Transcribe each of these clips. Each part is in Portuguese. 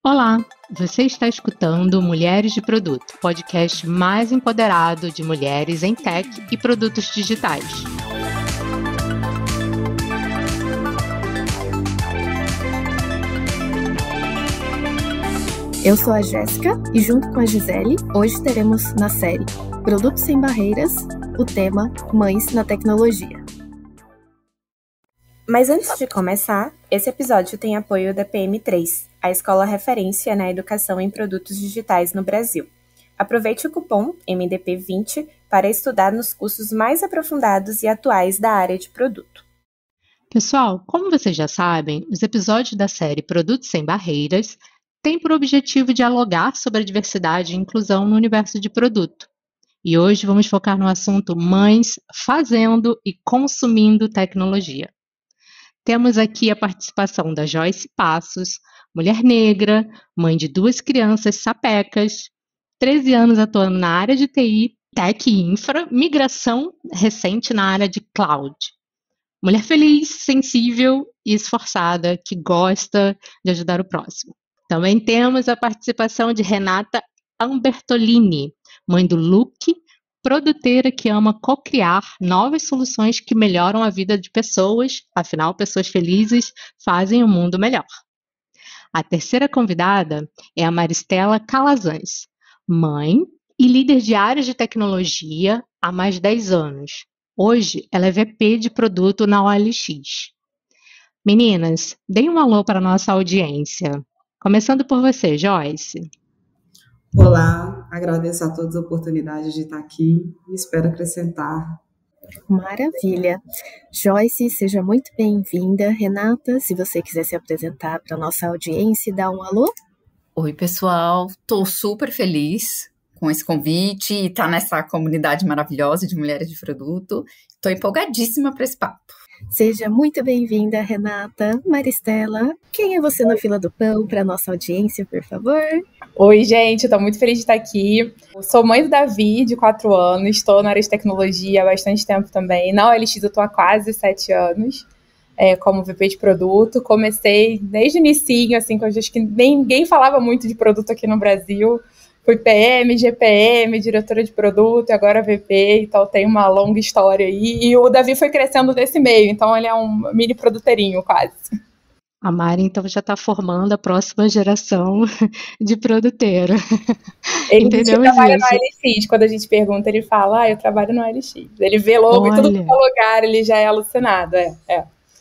Olá, você está escutando Mulheres de Produto, podcast mais empoderado de mulheres em tech e produtos digitais. Eu sou a Jéssica e junto com a Gisele, hoje teremos na série Produtos Sem Barreiras, o tema Mães na Tecnologia. Mas antes de começar, esse episódio tem apoio da PM3, a escola referência na educação em produtos digitais no Brasil. Aproveite o cupom MDP20 para estudar nos cursos mais aprofundados e atuais da área de produto. Pessoal, como vocês já sabem, os episódios da série Produtos Sem Barreiras têm por objetivo dialogar sobre a diversidade e inclusão no universo de produto. E hoje vamos focar no assunto mães fazendo e consumindo tecnologia. Temos aqui a participação da Joyce Passos, mulher negra, mãe de 2 crianças sapecas, 13 anos atuando na área de TI, Tech e Infra, migração recente na área de Cloud. Mulher feliz, sensível e esforçada, que gosta de ajudar o próximo. Também temos a participação de Renata Ambertolini, mãe do Luke, produteira que ama co-criar novas soluções que melhoram a vida de pessoas, afinal, pessoas felizes fazem o mundo melhor. A terceira convidada é a Maristela Calazans, mãe e líder de áreas de tecnologia há mais de 10 anos. Hoje, ela é VP de produto na OLX. Meninas, deem um alô para a nossa audiência. Começando por você, Joyce. Olá, agradeço a todas as oportunidades de estar aqui e espero acrescentar. Maravilha! Joyce, seja muito bem-vinda. Renata, se você quiser se apresentar para a nossa audiência e dar um alô. Oi, pessoal. Estou super feliz com esse convite e estar nessa comunidade maravilhosa de mulheres de produto. Estou empolgadíssima para esse papo. Seja muito bem-vinda, Renata. Maristela, quem é você na fila do pão para a nossa audiência, por favor? Oi, gente, estou muito feliz de estar aqui. Eu sou mãe do Davi, de 4 anos, estou na área de tecnologia há bastante tempo também. Na OLX eu estou há quase 7 anos como VP de produto. Comecei desde o inicinho, assim, coisas que ninguém falava muito de produto aqui no Brasil. Fui PM, GPM, diretora de produto e agora VP, então tem uma longa história aí. E o Davi foi crescendo nesse meio, então ele é um mini produteirinho quase. A Mari, então, já está formando a próxima geração de produteira. Ele trabalha no OLX. Quando a gente pergunta, ele fala, eu trabalho no OLX. Ele vê logo em todo lugar, ele já é alucinado.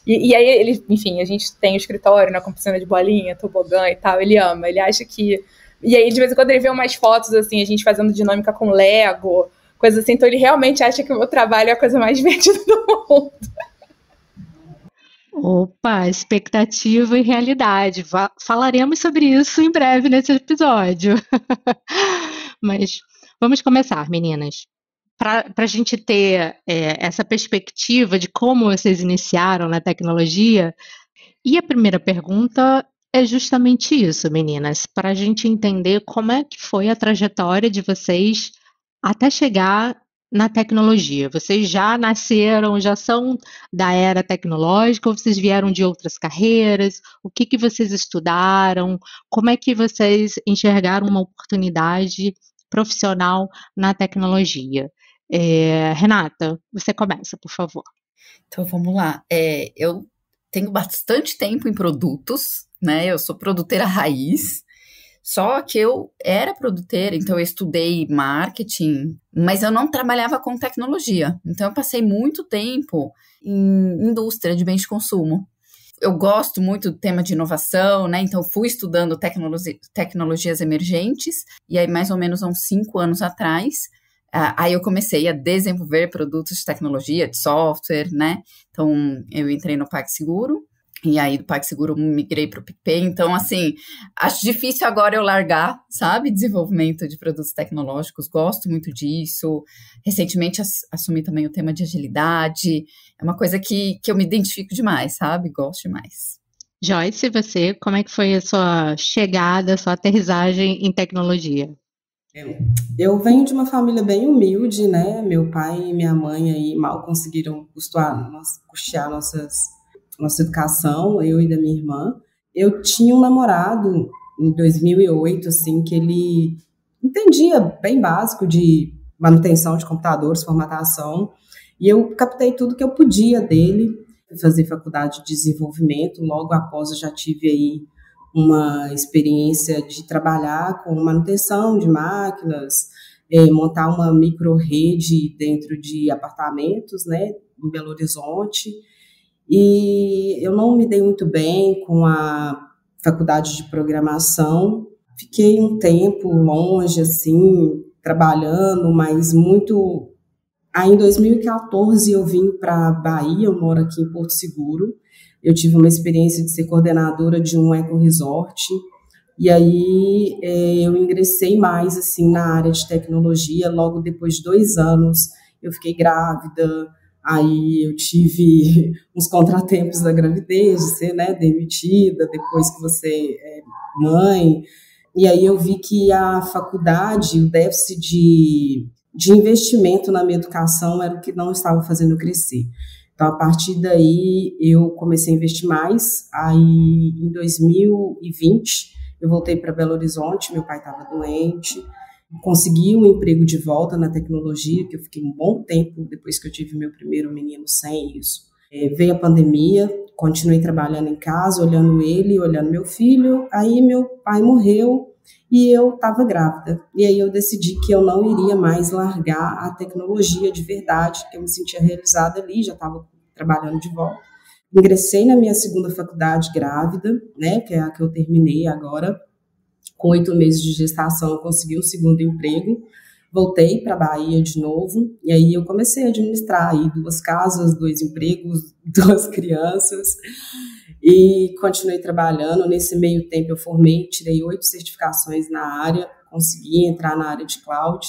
E aí, ele, enfim, a gente tem o escritório, né, com piscina de bolinha, tobogã e tal, ele ama, ele acha que... E aí, de vez em quando, ele vê umas fotos, assim, a gente fazendo dinâmica com Lego, coisa assim, então ele realmente acha que o meu trabalho é a coisa mais divertida do mundo. Opa, expectativa e realidade. Falaremos sobre isso em breve nesse episódio. Mas vamos começar, meninas. Para a gente ter essa perspectiva de como vocês iniciaram na tecnologia, e a primeira pergunta é justamente isso, meninas, para a gente entender como é que foi a trajetória de vocês até chegar na tecnologia. Vocês já nasceram, já são da era tecnológica, ou vocês vieram de outras carreiras? O que vocês estudaram? Como é que vocês enxergaram uma oportunidade profissional na tecnologia? Renata, você começa, por favor. Então, vamos lá. Eu tenho bastante tempo em produtos, né? Eu sou produteira raiz, só que eu era produteira, então eu estudei marketing, mas eu não trabalhava com tecnologia. Então eu passei muito tempo em indústria de bens de consumo. Eu gosto muito do tema de inovação, né? Então fui estudando tecnologias emergentes, e aí mais ou menos há uns 5 anos atrás, aí eu comecei a desenvolver produtos de tecnologia, de software, né? Então eu entrei no PagSeguro, e aí do PagSeguro migrei para o PicPay. Então, assim, acho difícil agora eu largar, sabe, desenvolvimento de produtos tecnológicos, gosto muito disso. Recentemente assumi também o tema de agilidade, é uma coisa que eu me identifico demais, sabe, gosto demais. Joyce, você, como é que foi a sua chegada, a sua aterrissagem em tecnologia? Eu venho de uma família bem humilde, né, meu pai e minha mãe aí mal conseguiram custear nossa educação, eu e da minha irmã. Eu tinha um namorado em 2008, assim, que ele entendia bem básico de manutenção de computadores, formatação, e eu captei tudo que eu podia dele. Fui fazer faculdade de desenvolvimento, logo após eu já tive aí uma experiência de trabalhar com manutenção de máquinas, montar uma micro-rede dentro de apartamentos, né, em Belo Horizonte. E eu não me dei muito bem com a faculdade de programação. Fiquei um tempo longe, assim, trabalhando, mas muito... Aí, em 2014, eu vim para a Bahia, eu moro aqui em Porto Seguro. Eu tive uma experiência de ser coordenadora de um eco-resort. E aí, eu ingressei mais, assim, na área de tecnologia. Logo depois de 2 anos, eu fiquei grávida. Aí eu tive uns contratempos da gravidez, de ser, né, demitida depois que você é mãe. E aí eu vi que a faculdade, o déficit de investimento na minha educação era o que não estava fazendo eu crescer. Então, a partir daí, eu comecei a investir mais. Aí, em 2020, eu voltei para Belo Horizonte, meu pai estava doente. Consegui um emprego de volta na tecnologia, que eu fiquei um bom tempo depois que eu tive meu primeiro menino sem isso. Veio a pandemia, continuei trabalhando em casa, olhando ele, olhando meu filho. Aí meu pai morreu e eu estava grávida. E aí eu decidi que eu não iria mais largar a tecnologia de verdade, que eu me sentia realizada ali, já estava trabalhando de volta. Ingressei na minha segunda faculdade grávida, né, que é a que eu terminei agora. Com 8 meses de gestação, eu consegui um segundo emprego, voltei para a Bahia de novo, e aí eu comecei a administrar aí 2 casas, 2 empregos, 2 crianças, e continuei trabalhando. Nesse meio tempo eu formei, tirei 8 certificações na área, consegui entrar na área de cloud.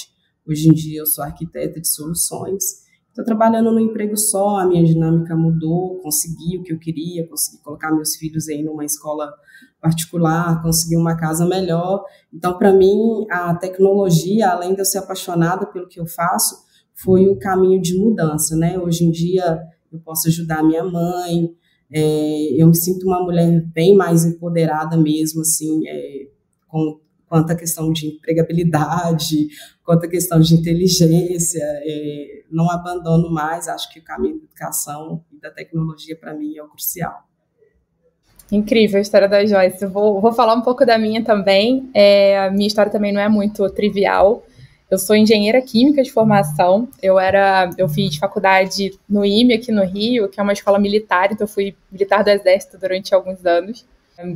Hoje em dia eu sou arquiteta de soluções. Estou trabalhando num emprego só, a minha dinâmica mudou, consegui o que eu queria, consegui colocar meus filhos aí numa escola particular, consegui uma casa melhor. Então, para mim, a tecnologia, além de eu ser apaixonada pelo que eu faço, foi o caminho de mudança, né? Hoje em dia, eu posso ajudar minha mãe, eu me sinto uma mulher bem mais empoderada mesmo, assim, quanto à questão de empregabilidade, quanto à questão de inteligência, não abandono mais. Acho que o caminho da educação e da tecnologia, para mim, é o crucial. Incrível a história da Joyce. Eu vou falar um pouco da minha também. A minha história também não é muito trivial. Eu sou engenheira química de formação. Eu fiz faculdade no IME, aqui no Rio, que é uma escola militar, então eu fui militar do Exército durante alguns anos,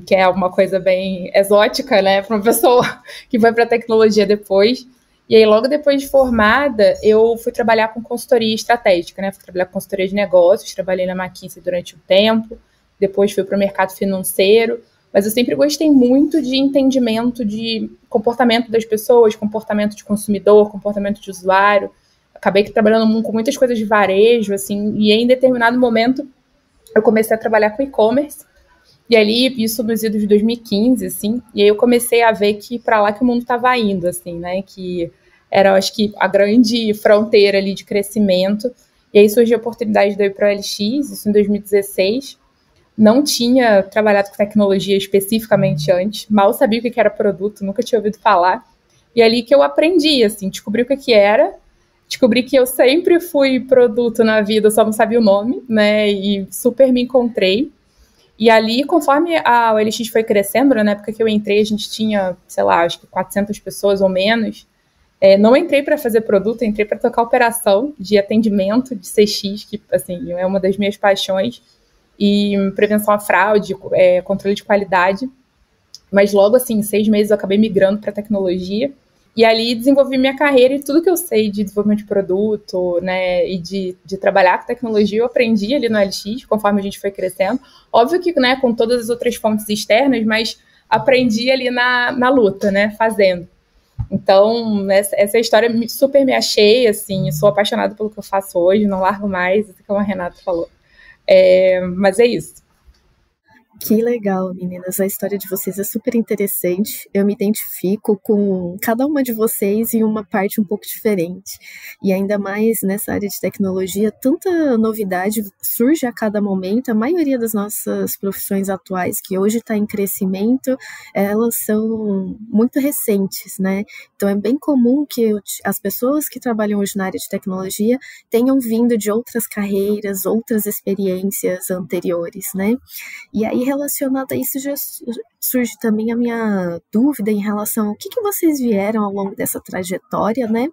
que é uma coisa bem exótica, né, para uma pessoa que foi para a tecnologia depois. E aí, logo depois de formada, eu fui trabalhar com consultoria estratégica, né? Fui trabalhar com consultoria de negócios, trabalhei na McKinsey durante um tempo, depois fui para o mercado financeiro, mas eu sempre gostei muito de entendimento de comportamento das pessoas, comportamento de consumidor, comportamento de usuário. Acabei trabalhando com muitas coisas de varejo, assim, e em determinado momento eu comecei a trabalhar com e-commerce, e ali, isso nos idos de 2015, assim, e aí eu comecei a ver que para lá que o mundo estava indo, assim, né, que era, acho que, a grande fronteira ali de crescimento. E aí surgiu a oportunidade de eu ir para o LX, isso em 2016, não tinha trabalhado com tecnologia especificamente antes, mal sabia o que era produto, nunca tinha ouvido falar, e ali que eu aprendi, assim, descobri o que era, descobri que eu sempre fui produto na vida, só não sabia o nome, né, e super me encontrei. E ali, conforme a OLX foi crescendo, na época que eu entrei, a gente tinha, sei lá, acho que 400 pessoas ou menos. Não entrei para fazer produto, entrei para tocar operação de atendimento de CX, que, assim, é uma das minhas paixões, e prevenção à fraude, controle de qualidade. Mas logo, assim, em 6 meses eu acabei migrando para tecnologia. E ali desenvolvi minha carreira, e tudo que eu sei de desenvolvimento de produto, né, e de trabalhar com tecnologia, eu aprendi ali no LX, conforme a gente foi crescendo. Óbvio que, né, com todas as outras fontes externas, mas aprendi ali na luta, né, fazendo. Então, essa história super me achei, assim, sou apaixonada pelo que eu faço hoje, não largo mais, assim como a Renata falou. Mas é isso. Que legal, meninas. A história de vocês é super interessante. Eu me identifico com cada uma de vocês em uma parte um pouco diferente. E ainda mais nessa área de tecnologia, tanta novidade surge a cada momento. A maioria das nossas profissões atuais, que hoje está em crescimento, elas são muito recentes, né? Então é bem comum que as pessoas que trabalham hoje na área de tecnologia tenham vindo de outras carreiras, outras experiências anteriores, né? E aí, relacionado a isso, já surge também a minha dúvida em relação ao que vocês vieram ao longo dessa trajetória, né?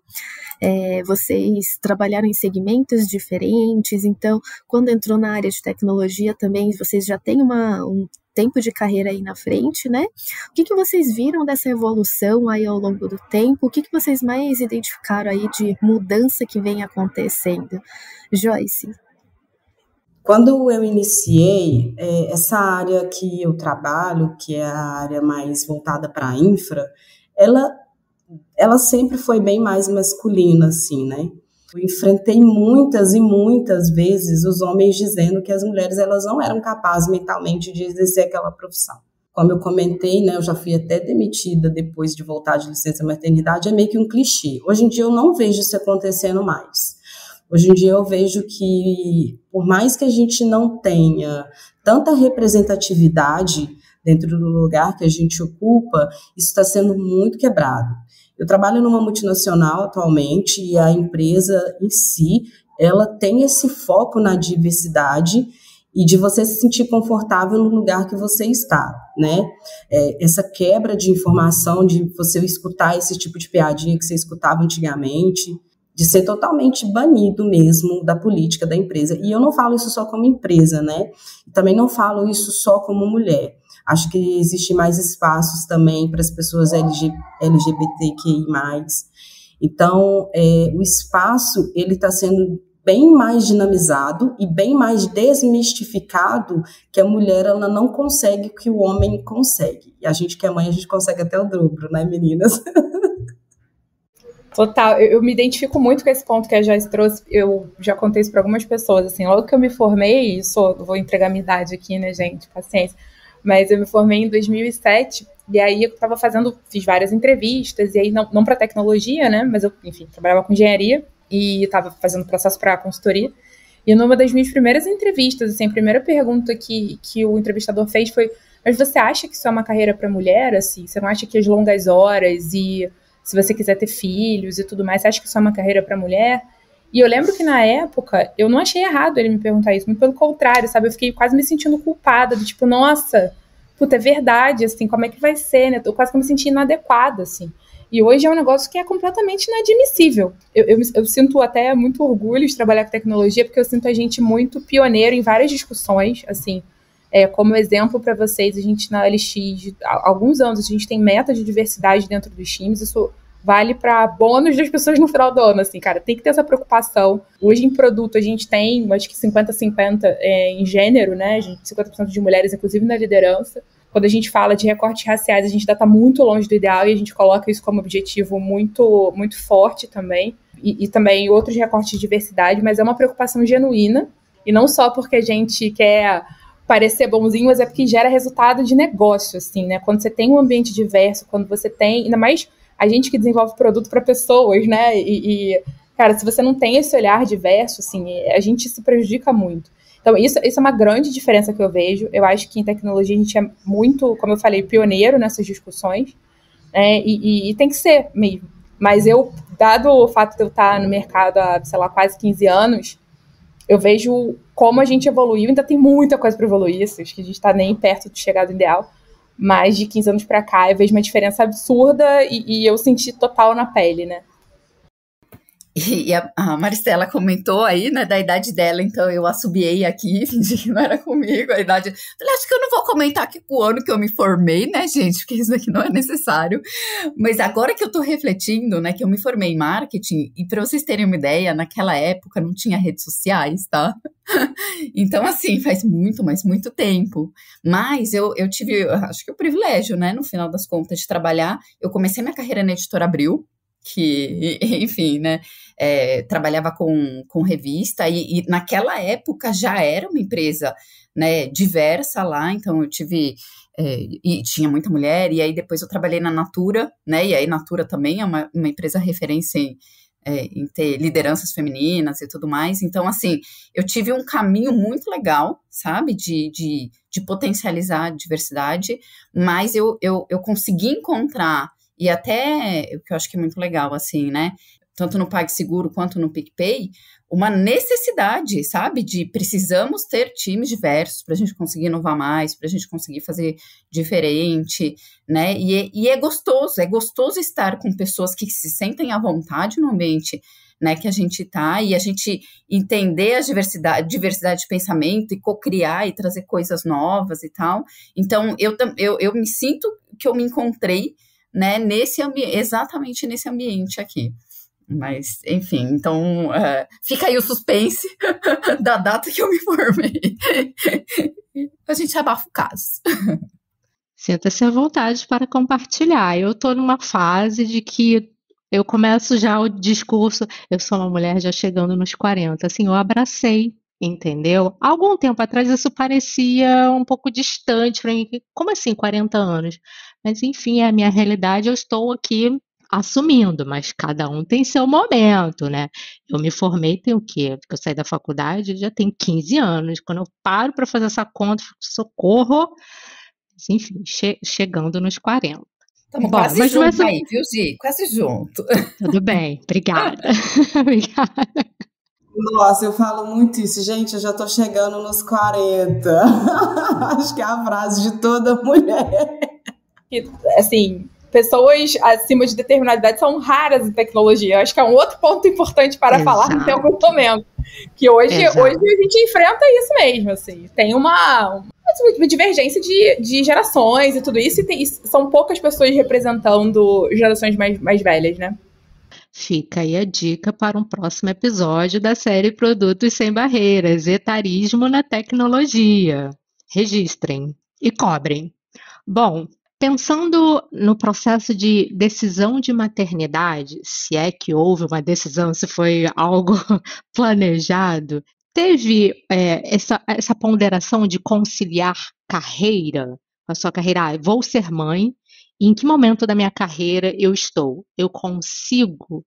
Vocês trabalharam em segmentos diferentes, então, quando entrou na área de tecnologia também, vocês já têm um tempo de carreira aí na frente, né? O que vocês viram dessa evolução aí ao longo do tempo? O que vocês mais identificaram aí de mudança que vem acontecendo? Joyce? Quando eu iniciei, essa área que eu trabalho, que é a área mais voltada para a infra, ela sempre foi bem mais masculina, assim, né? Eu enfrentei muitas e muitas vezes os homens dizendo que as mulheres elas não eram capazes mentalmente de exercer aquela profissão. Como eu comentei, né, eu já fui até demitida depois de voltar de licença maternidade, é meio que um clichê. Hoje em dia eu não vejo isso acontecendo mais. Hoje em dia eu vejo que, por mais que a gente não tenha tanta representatividade dentro do lugar que a gente ocupa, isso está sendo muito quebrado. Eu trabalho numa multinacional atualmente e a empresa em si, ela tem esse foco na diversidade e de você se sentir confortável no lugar que você está, né? Essa quebra de informação, de você escutar esse tipo de piadinha que você escutava antigamente, de ser totalmente banido mesmo da política da empresa. E eu não falo isso só como empresa, né? Também não falo isso só como mulher. Acho que existe mais espaços também para as pessoas LGBTQI+. Então, o espaço ele está sendo bem mais dinamizado e bem mais desmistificado, que a mulher ela não consegue o que o homem consegue. E a gente que é mãe, a gente consegue até o dobro, né, meninas? Total, eu me identifico muito com esse ponto que a Joyce trouxe. Eu já contei isso para algumas pessoas, assim, logo que eu me formei, vou entregar minha idade aqui, né, gente, paciência, mas eu me formei em 2007, e aí eu fiz várias entrevistas, e aí não para tecnologia, né, mas eu, enfim, trabalhava com engenharia, e estava fazendo processo para consultoria, e numa das minhas primeiras entrevistas, assim, a primeira pergunta que o entrevistador fez foi: mas você acha que isso é uma carreira para mulher, assim? Você não acha que as longas horas e se você quiser ter filhos e tudo mais, você acha que isso é uma carreira para mulher? E eu lembro que na época, eu não achei errado ele me perguntar isso, muito pelo contrário, sabe? Eu fiquei quase me sentindo culpada, do tipo, nossa, puta, é verdade, assim, como é que vai ser, né? Eu quase que me senti inadequada, assim. E hoje é um negócio que é completamente inadmissível. Eu sinto até muito orgulho de trabalhar com tecnologia, porque eu sinto a gente muito pioneiro em várias discussões, assim. Como exemplo para vocês, a gente na LX, há alguns anos, a gente tem metas de diversidade dentro dos times, isso vale para bônus das pessoas no final do ano, assim, cara, tem que ter essa preocupação. Hoje em produto a gente tem, acho que 50-50 em gênero, né, 50% de mulheres, inclusive na liderança. Quando a gente fala de recortes raciais, a gente ainda está muito longe do ideal e a gente coloca isso como objetivo muito, muito forte também. E também outros recortes de diversidade, mas é uma preocupação genuína, e não só porque a gente quer parecer bonzinho, mas é porque gera resultado de negócio, assim, né? Quando você tem um ambiente diverso, quando você tem, ainda mais a gente que desenvolve produto para pessoas, né? Cara, se você não tem esse olhar diverso, assim, a gente se prejudica muito. Então, isso é uma grande diferença que eu vejo. Eu acho que em tecnologia a gente é muito, como eu falei, pioneiro nessas discussões, né? E tem que ser mesmo. Mas dado o fato de eu estar no mercado há, sei lá, quase 15 anos, eu vejo como a gente evoluiu, ainda tem muita coisa para evoluir, acho que a gente está nem perto de chegar do ideal, mas de 15 anos para cá eu vejo uma diferença absurda e eu senti total na pele, né? E a Maristela comentou aí, né, da idade dela, então eu assobiei aqui, fingi que não era comigo a idade. Falei, acho que eu não vou comentar aqui com o ano que eu me formei, né, gente, porque isso aqui não é necessário. Mas agora que eu tô refletindo, né, que eu me formei em marketing, e para vocês terem uma ideia, naquela época não tinha redes sociais, tá? Então, assim, faz muito, mas muito tempo. Mas eu tive, acho que o privilégio, né, no final das contas, de trabalhar. Eu comecei minha carreira na Editora Abril, que enfim, né, trabalhava com revista, e naquela época já era uma empresa, né, diversa lá, então eu tive, e tinha muita mulher, e aí depois eu trabalhei na Natura, né, e aí Natura também é uma empresa referência em ter lideranças femininas e tudo mais. Então, assim, eu tive um caminho muito legal, sabe, de potencializar a diversidade, mas eu consegui encontrar, e até, o que eu acho que é muito legal, assim, né, tanto no PagSeguro quanto no PicPay, uma necessidade, sabe, de precisamos ter times diversos para a gente conseguir inovar mais, para a gente conseguir fazer diferente, né, e é gostoso estar com pessoas que se sentem à vontade no ambiente, né, que a gente está, e a gente entender a diversidade de pensamento e co-criar e trazer coisas novas e tal. Então, eu me sinto que eu me encontrei, né, exatamente nesse ambiente aqui. Mas, enfim, então fica aí o suspense da data que eu me formei. A gente abafa o caso. Sinta-se à vontade para compartilhar. Eu estou numa fase de que eu começo já o discurso, eu sou uma mulher já chegando nos 40, assim, eu abracei, entendeu? Há algum tempo atrás isso parecia um pouco distante para mim, como assim 40 anos? Mas enfim, é a minha realidade, eu estou aqui assumindo, mas cada um tem seu momento, né? Eu me formei tem o quê? Porque eu saí da faculdade já tem 15 anos, quando eu paro para fazer essa conta, socorro, mas, enfim, chegando nos 40. Estamos quase junto aí, viu, Gi? Quase junto. Tudo bem, obrigada. Obrigada. Nossa, eu falo muito isso, gente, eu já tô chegando nos 40. Acho que é a frase de toda mulher. Assim, pessoas acima de determinada idade são raras em tecnologia. Eu acho que é um outro ponto importante para falar em algum momento. Que hoje a gente enfrenta isso mesmo, assim. Tem uma divergência de gerações e tudo isso, e são poucas pessoas representando gerações mais velhas, né? Fica aí a dica para um próximo episódio da série Produtos Sem Barreiras, Etarismo na Tecnologia. Registrem e cobrem. Bom, pensando no processo de decisão de maternidade, se é que houve uma decisão, se foi algo planejado, teve essa ponderação de conciliar carreira, a sua carreira, vou ser mãe, e em que momento da minha carreira eu estou? Eu consigo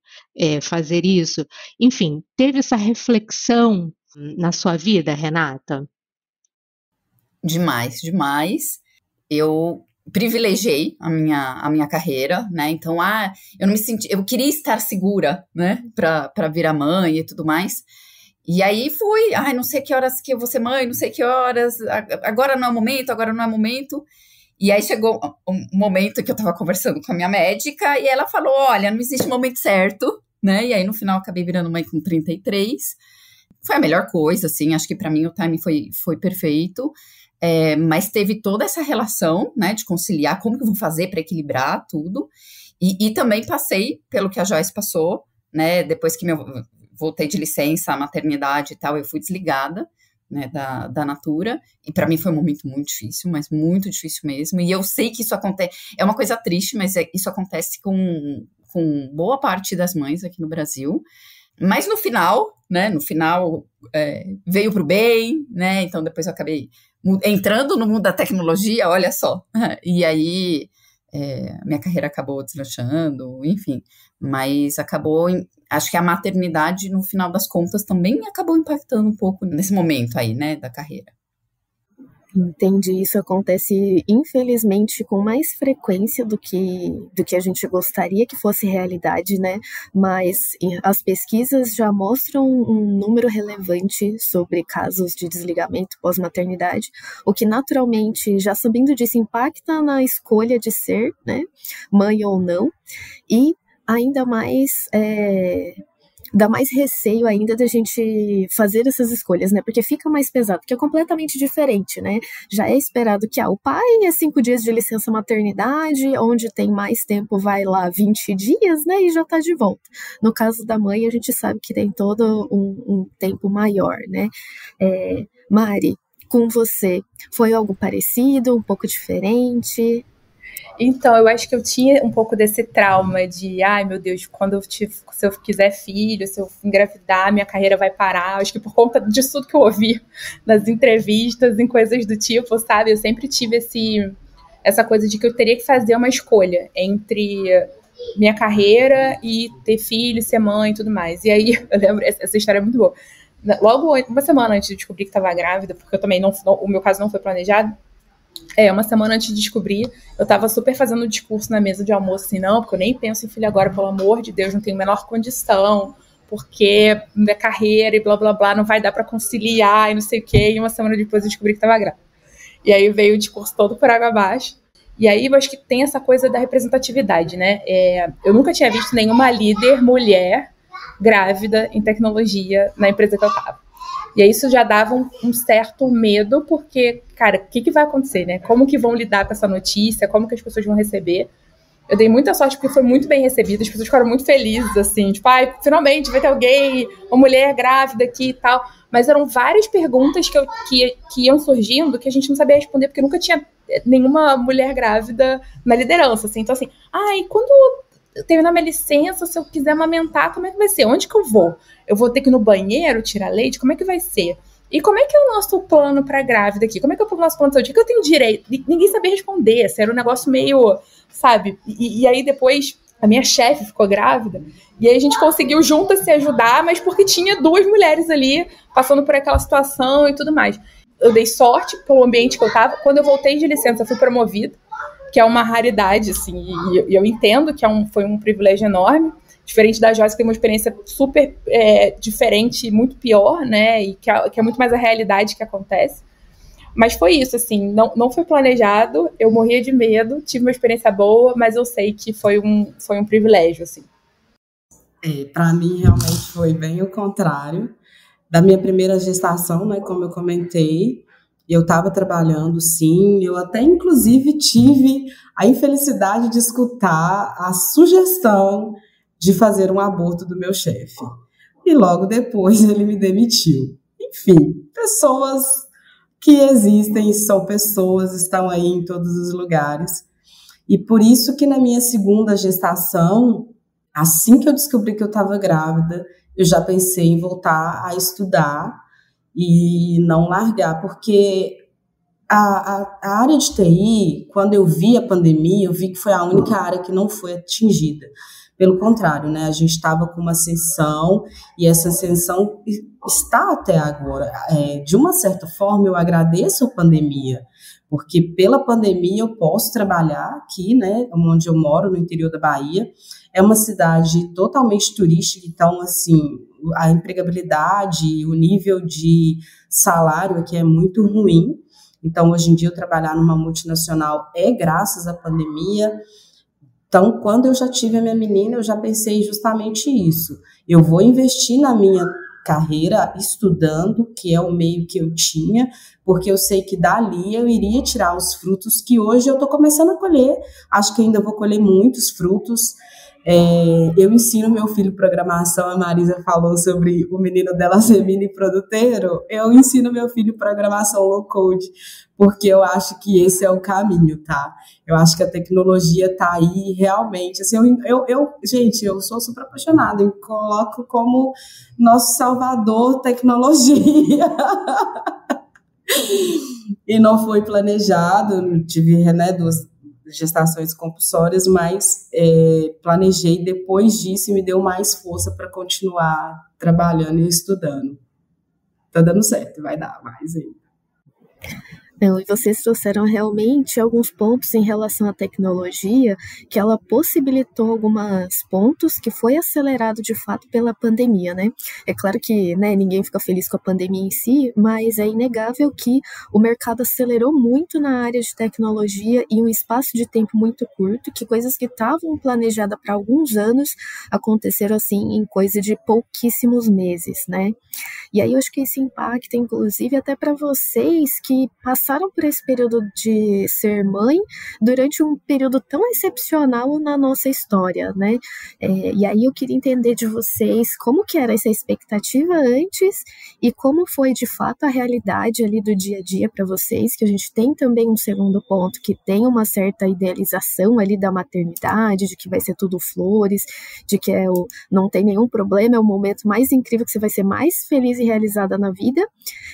fazer isso? Enfim, teve essa reflexão na sua vida, Renata? Demais, demais. Eu privilegiei a minha carreira, né? Então, eu queria estar segura, né? Para virar mãe e tudo mais. E aí fui, não sei que horas que eu vou ser mãe, não sei que horas, agora não é o momento. E aí chegou um momento que eu estava conversando com a minha médica e ela falou, olha, não existe momento certo, né? E aí no final eu acabei virando mãe com 33. Foi a melhor coisa, assim, acho que para mim o timing foi perfeito. Mas teve toda essa relação, né, de conciliar como que eu vou fazer para equilibrar tudo, e também passei pelo que a Joyce passou, né, depois que voltei de licença, maternidade e tal, eu fui desligada, né, da Natura, e para mim foi um momento muito difícil, mas muito difícil mesmo, e eu sei que isso acontece, é uma coisa triste, mas isso acontece com boa parte das mães aqui no Brasil, mas no final, veio pro bem, né, então depois eu acabei entrando no mundo da tecnologia, olha só, e aí minha carreira acabou deslanchando, enfim, mas acho que a maternidade, no final das contas, também acabou impactando um pouco nesse momento aí, né, da carreira. Entendi, isso acontece, infelizmente, com mais frequência do que a gente gostaria que fosse realidade, né? Mas as pesquisas já mostram um número relevante sobre casos de desligamento pós-maternidade, o que naturalmente, já sabendo disso, impacta na escolha de ser, né, mãe ou não, e ainda mais dá mais receio ainda da gente fazer essas escolhas, né? Porque fica mais pesado, porque é completamente diferente, né? Já é esperado que o pai é 5 dias de licença maternidade, onde tem mais tempo vai lá 20 dias, né? E já tá de volta. No caso da mãe, a gente sabe que tem todo um tempo maior, né? Mari, com você, foi algo parecido, um pouco diferente? Então, eu acho que eu tinha um pouco desse trauma de, ai meu Deus, se eu quiser filho, se eu engravidar, minha carreira vai parar. Acho que por conta disso tudo que eu ouvi nas entrevistas, em coisas do tipo, sabe? Eu sempre tive essa coisa de que eu teria que fazer uma escolha entre minha carreira e ter filho, ser mãe e tudo mais. E aí, eu lembro, essa história é muito boa. Logo, uma semana antes de descobrir que estava grávida, porque eu também o meu caso não foi planejado, uma semana antes de descobrir, eu tava super fazendo discurso na mesa de almoço, assim, não, porque eu nem penso em filho agora, pelo amor de Deus, não tenho a menor condição, porque minha carreira e blá, blá, blá, não vai dar pra conciliar e não sei o quê, e uma semana depois eu descobri que tava grávida. E aí veio o discurso todo por água abaixo, e aí eu acho que tem essa coisa da representatividade, né? Eu nunca tinha visto nenhuma líder mulher grávida em tecnologia na empresa que eu tava. E aí isso já dava um certo medo, porque, cara, o que vai acontecer, né? Como que vão lidar com essa notícia? Como que as pessoas vão receber? Eu dei muita sorte porque foi muito bem recebido, as pessoas ficaram muito felizes, assim, tipo, ai, finalmente vai ter alguém, uma mulher grávida aqui e tal. Mas eram várias perguntas que iam surgindo que a gente não sabia responder, porque nunca tinha nenhuma mulher grávida na liderança, assim. Então, assim, ai, quando eu terminar minha licença, se eu quiser amamentar, como é que vai ser? Onde que eu vou? Eu vou ter que ir no banheiro tirar leite? Como é que vai ser? E como é que é o nosso plano para grávida aqui? Como é que é o nosso plano de saúde? O que eu tenho direito? Ninguém sabia responder. Assim, era um negócio meio, sabe? E aí depois a minha chefe ficou grávida e aí a gente conseguiu juntas se ajudar, mas porque tinha duas mulheres ali passando por aquela situação e tudo mais. Eu dei sorte pelo ambiente que eu tava. Quando eu voltei de licença, eu fui promovida, que é uma raridade, assim, e eu entendo que foi um privilégio enorme, diferente da Joyce, que tem uma experiência super diferente, muito pior, né, e que é muito mais a realidade que acontece. Mas foi isso, assim, não foi planejado, eu morria de medo, tive uma experiência boa, mas eu sei que foi um privilégio, assim. Para mim, realmente foi bem o contrário. Da minha primeira gestação, né, como eu comentei, eu estava trabalhando, sim, eu até, inclusive, tive a infelicidade de escutar a sugestão de fazer um aborto do meu chefe. E logo depois ele me demitiu. Enfim, pessoas que existem, são pessoas, estão aí em todos os lugares. E por isso que na minha segunda gestação, assim que eu descobri que eu estava grávida, eu já pensei em voltar a estudar e não largar, porque a área de TI, quando eu vi a pandemia, eu vi que foi a única área que não foi atingida. Pelo contrário, né, a gente estava com uma ascensão e essa ascensão está até agora. De uma certa forma, eu agradeço a pandemia, porque pela pandemia eu posso trabalhar aqui, né, onde eu moro, no interior da Bahia. É uma cidade totalmente turística, então, assim, a empregabilidade, o nível de salário aqui é muito ruim. Então, hoje em dia, eu trabalhar numa multinacional é graças à pandemia. Então, quando eu já tive a minha menina, eu já pensei justamente isso. Eu vou investir na minha carreira estudando, que é o meio que eu tinha, porque eu sei que dali eu iria tirar os frutos que hoje eu estou começando a colher. Acho que ainda vou colher muitos frutos. Eu ensino meu filho programação, a Marisa falou sobre o menino dela ser mini produteiro, eu ensino meu filho programação low code, porque eu acho que esse é o caminho, tá? Eu acho que a tecnologia tá aí realmente, assim, gente, eu sou super apaixonada, eu coloco como nosso salvador tecnologia. E não foi planejado, tive, né, duas gestações compulsórias, mas planejei depois disso e me deu mais força para continuar trabalhando e estudando. Tá dando certo, vai dar mais ainda. Não, e vocês trouxeram realmente alguns pontos em relação à tecnologia, que ela possibilitou alguns pontos que foi acelerado de fato pela pandemia, né? É claro que, né, ninguém fica feliz com a pandemia em si, mas é inegável que o mercado acelerou muito na área de tecnologia em um espaço de tempo muito curto, que coisas que estavam planejadas para alguns anos aconteceram assim em coisa de pouquíssimos meses, né? E aí eu acho que isso impacta, inclusive, até para vocês que passaram por esse período de ser mãe durante um período tão excepcional na nossa história, né? E aí eu queria entender de vocês como que era essa expectativa antes e como foi de fato a realidade ali do dia a dia para vocês, que a gente tem também um segundo ponto, que tem uma certa idealização ali da maternidade, de que vai ser tudo flores, de que não tem nenhum problema, é o momento mais incrível que você vai ser mais feliz e realizada na vida,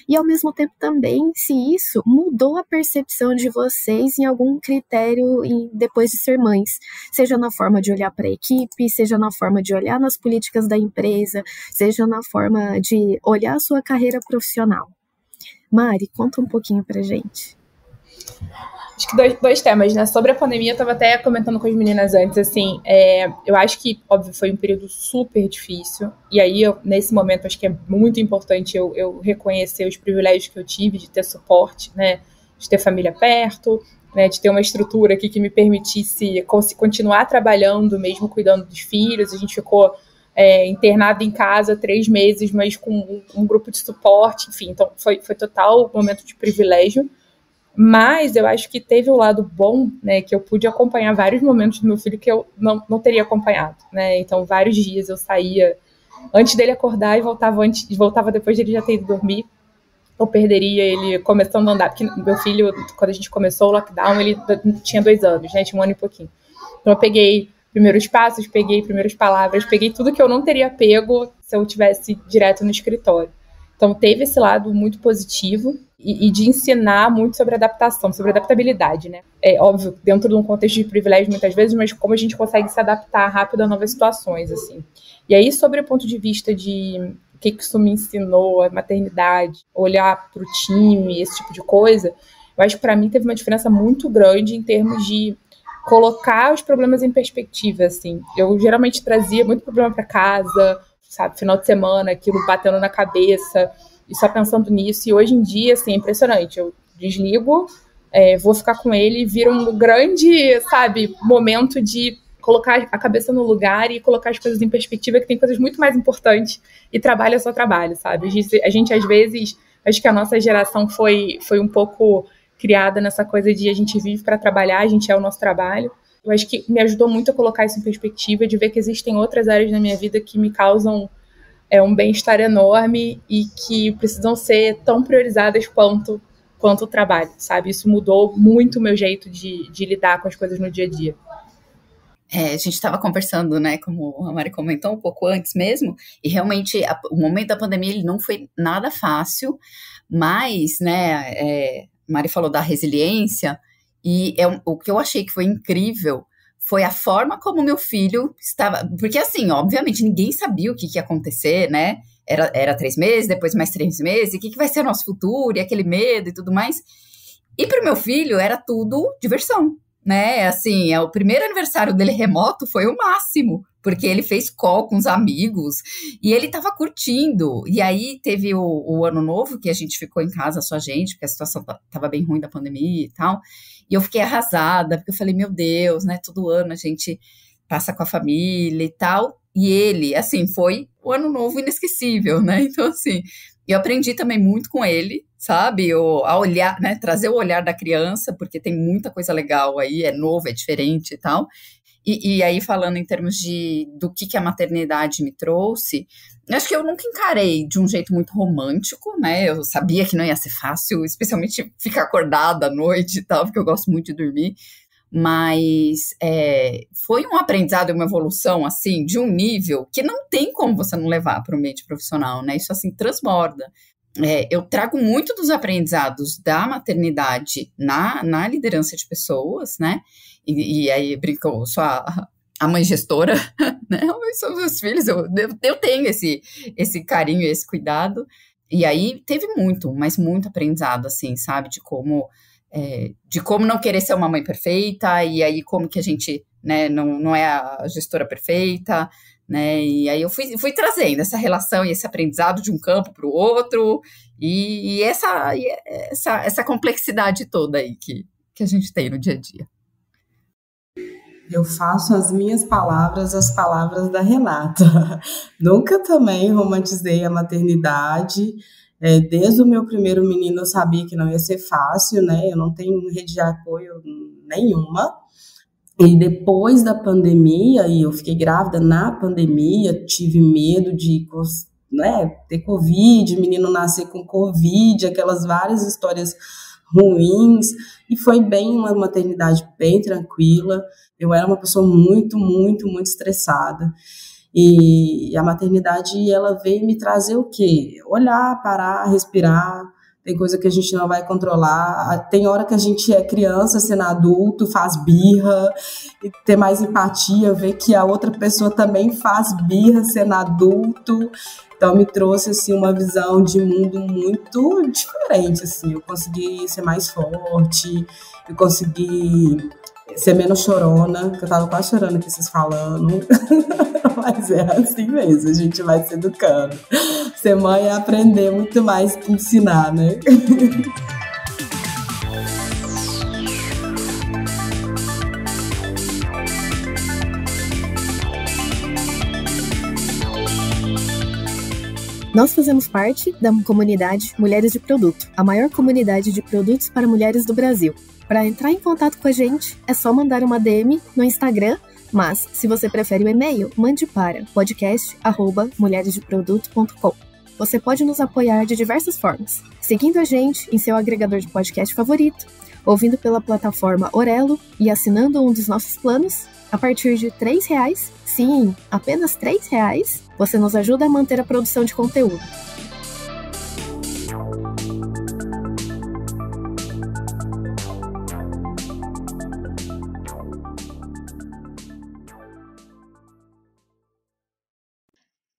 e ao mesmo tempo também se isso mudou a percepção de vocês em algum critério depois de ser mães, seja na forma de olhar para a equipe, seja na forma de olhar nas políticas da empresa, seja na forma de olhar a sua carreira profissional. Mari, conta um pouquinho pra gente. Acho que dois temas, né? Sobre a pandemia, eu estava até comentando com as meninas antes, assim, eu acho que, óbvio, foi um período super difícil, e aí, nesse momento, acho que é muito importante eu reconhecer os privilégios que eu tive de ter suporte, né? De ter família perto, né? De ter uma estrutura aqui que me permitisse continuar trabalhando, mesmo cuidando dos filhos. A gente ficou internado em casa 3 meses, mas com um grupo de suporte, enfim, então foi total momento de privilégio. Mas eu acho que teve o lado bom, né, que eu pude acompanhar vários momentos do meu filho que eu não teria acompanhado, né? Então, vários dias eu saía antes dele acordar e voltava depois dele já ter ido dormir. Eu perderia ele começando a andar, porque meu filho, quando a gente começou o lockdown, ele tinha 2 anos, né? Tinha 1 ano e pouquinho. Então, eu peguei primeiros passos, peguei primeiras palavras, peguei tudo que eu não teria pego se eu tivesse direto no escritório. Então, teve esse lado muito positivo e de ensinar muito sobre adaptação, sobre adaptabilidade, né? É óbvio, dentro de um contexto de privilégio muitas vezes, mas como a gente consegue se adaptar rápido a novas situações, assim. E aí, sobre o ponto de vista de o que isso me ensinou, a maternidade, olhar para o time, esse tipo de coisa, eu acho que para mim teve uma diferença muito grande em termos de colocar os problemas em perspectiva, assim. Eu geralmente trazia muito problema para casa, sabe, final de semana, aquilo batendo na cabeça, e só pensando nisso, e hoje em dia, assim, é impressionante, eu desligo, vou ficar com ele, e vira um grande, sabe, momento de colocar a cabeça no lugar e colocar as coisas em perspectiva, que tem coisas muito mais importantes, e trabalho é só trabalho, sabe, a gente às vezes, acho que a nossa geração foi um pouco criada nessa coisa de a gente vive para trabalhar, a gente é o nosso trabalho. Eu acho que me ajudou muito a colocar isso em perspectiva, de ver que existem outras áreas na minha vida que me causam um bem-estar enorme e que precisam ser tão priorizadas quanto o trabalho, sabe? Isso mudou muito o meu jeito de lidar com as coisas no dia a dia. A gente estava conversando, né, como a Mari comentou um pouco antes mesmo, e realmente o momento da pandemia ele não foi nada fácil, mas, né, Mari falou da resiliência, e o que eu achei que foi incrível foi a forma como meu filho estava, porque assim, obviamente ninguém sabia o que ia acontecer, né, era 3 meses, depois mais 3 meses, e o que vai ser o nosso futuro, e aquele medo e tudo mais, e para o meu filho era tudo diversão, né, assim, o primeiro aniversário dele remoto foi o máximo, porque ele fez call com os amigos, e ele tava curtindo, e aí teve o ano novo, que a gente ficou em casa só a gente, porque a situação tava bem ruim da pandemia e tal, e eu fiquei arrasada, porque eu falei, meu Deus, né, todo ano a gente passa com a família e tal, e ele, assim, foi o ano novo inesquecível, né, então assim, eu aprendi também muito com ele, sabe, a olhar, né, trazer o olhar da criança, porque tem muita coisa legal aí, é novo, é diferente e tal. E aí, falando em termos do que a maternidade me trouxe, acho que eu nunca encarei de um jeito muito romântico, né? Eu sabia que não ia ser fácil, especialmente ficar acordada à noite e tal, porque eu gosto muito de dormir. Mas foi um aprendizado e uma evolução, assim, de um nível que não tem como você não levar para o ambiente profissional, né? Isso, assim, transborda. Eu trago muito dos aprendizados da maternidade na liderança de pessoas, né? E aí, brinco, eu sou a mãe gestora, né? São meus filhos, eu tenho esse carinho, esse cuidado. E aí, teve muito, mas muito aprendizado, assim, sabe? De como não querer ser uma mãe perfeita, e aí como que a gente, né, não é a gestora perfeita, né, e aí eu fui trazendo essa relação e esse aprendizado de um campo para o outro, e essa complexidade toda aí que a gente tem no dia a dia. Eu faço as minhas palavras as palavras da Renata. Nunca também romantizei a maternidade. Desde o meu primeiro menino eu sabia que não ia ser fácil, né? Eu não tenho rede de apoio nenhuma. E depois da pandemia, e eu fiquei grávida na pandemia, tive medo de, né, ter Covid, menino nascer com Covid, aquelas várias histórias ruins, e foi uma maternidade bem tranquila. Eu era uma pessoa muito, muito, muito estressada. E a maternidade, ela veio me trazer o quê? Olhar, parar, respirar. Tem coisa que a gente não vai controlar. Tem hora que a gente é criança, sendo adulto, faz birra, e ter mais empatia, ver que a outra pessoa também faz birra sendo adulto. Então me trouxe assim uma visão de mundo muito diferente, assim. Eu consegui ser mais forte, eu consegui ser menos chorona, que eu tava quase chorando aqui vocês falando. Mas é assim mesmo, a gente vai se educando. Ser mãe é aprender muito mais que ensinar, né? Nós fazemos parte da comunidade Mulheres de Produto, a maior comunidade de produtos para mulheres do Brasil. Para entrar em contato com a gente, é só mandar uma DM no Instagram, mas, se você prefere o e-mail, mande para podcast@mulheresdeproduto.com. Você pode nos apoiar de diversas formas, seguindo a gente em seu agregador de podcast favorito, ouvindo pela plataforma Orelo e assinando um dos nossos planos. A partir de R$3, sim, apenas R$3, você nos ajuda a manter a produção de conteúdo.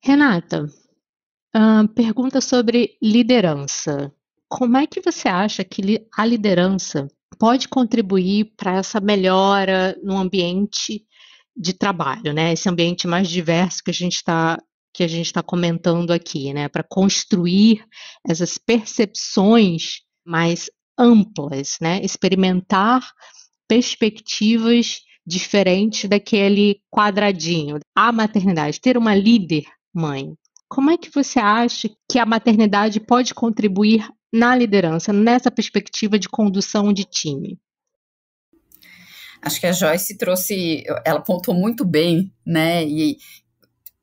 Renata, pergunta sobre liderança. Como é que você acha que a liderança pode contribuir para essa melhora no ambiente de trabalho, né? Esse ambiente mais diverso que a gente está comentando aqui, né? Para construir essas percepções mais amplas, né? Experimentar perspectivas diferentes daquele quadradinho. A maternidade, ter uma líder mãe. Como é que você acha que a maternidade pode contribuir na liderança, nessa perspectiva de condução de time? Acho que a Joyce ela apontou muito bem, né, e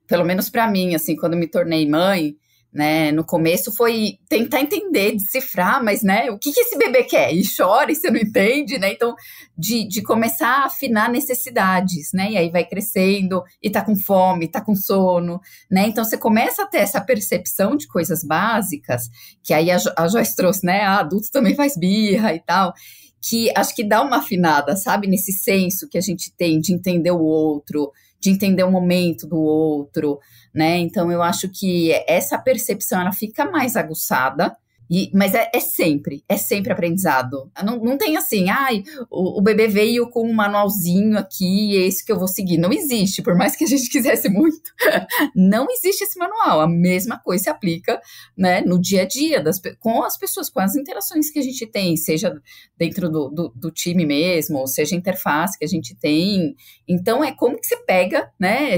pelo menos para mim, assim, quando me tornei mãe, né, no começo foi tentar entender, decifrar, mas, né, o que esse bebê quer? E chora e você não entende, né, então, de começar a afinar necessidades, né, e aí vai crescendo e tá com fome, tá com sono, né, então você começa a ter essa percepção de coisas básicas, que aí a Joyce trouxe, né, adulto também faz birra e tal, que acho que dá uma afinada, sabe, nesse senso que a gente tem de entender o outro, de entender o momento do outro, né, então eu acho que essa percepção, ela fica mais aguçada, mas é sempre aprendizado. Não tem assim, o bebê veio com um manualzinho aqui, é esse que eu vou seguir. Não existe, por mais que a gente quisesse muito. Não existe esse manual. A mesma coisa se aplica, né, no dia a dia, com as pessoas, com as interações que a gente tem, seja dentro do time mesmo, ou seja a interface que a gente tem. Então, é como que você pega, né,